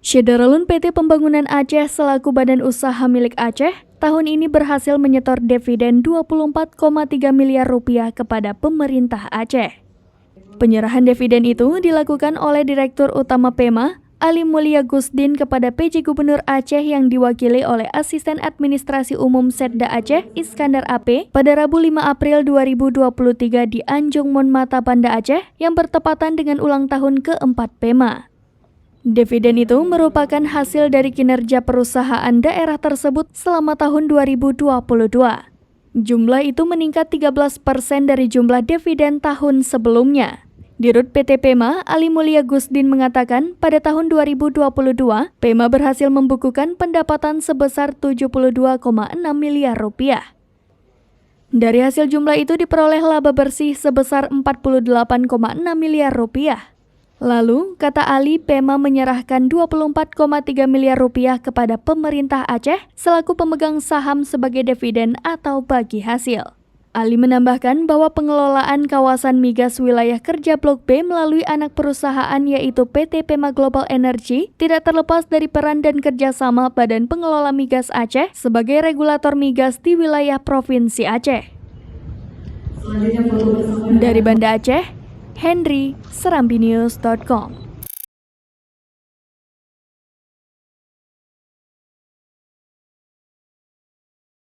Syederalun PT Pembangunan Aceh selaku badan usaha milik Aceh tahun ini berhasil menyetor dividen 24,3 miliar rupiah kepada pemerintah Aceh. Penyerahan dividen itu dilakukan oleh Direktur Utama PEMA, Ali Mulia Gusdin kepada PJ Gubernur Aceh yang diwakili oleh Asisten Administrasi Umum Setda Aceh, Iskandar AP, pada Rabu 5 April 2023 di Anjung Monmata, Banda Aceh yang bertepatan dengan ulang tahun ke-4 PEMA. Dividen itu merupakan hasil dari kinerja perusahaan daerah tersebut selama tahun 2022. Jumlah itu meningkat 13% dari jumlah dividen tahun sebelumnya. Dirut PT PEMA, Ali Mulia Gusdin mengatakan pada tahun 2022, PEMA berhasil membukukan pendapatan sebesar 72,6 miliar rupiah. Dari hasil jumlah itu diperoleh laba bersih sebesar 48,6 miliar rupiah. Lalu, kata Ali, PEMA menyerahkan 24,3 miliar rupiah kepada pemerintah Aceh selaku pemegang saham sebagai dividen atau bagi hasil. Ali menambahkan bahwa pengelolaan kawasan migas wilayah kerja Blok B melalui anak perusahaan yaitu PT PEMA Global Energy tidak terlepas dari peran dan kerjasama Badan Pengelola Migas Aceh sebagai regulator migas di wilayah Provinsi Aceh. Dari Banda Aceh, Henry, serambinews.com.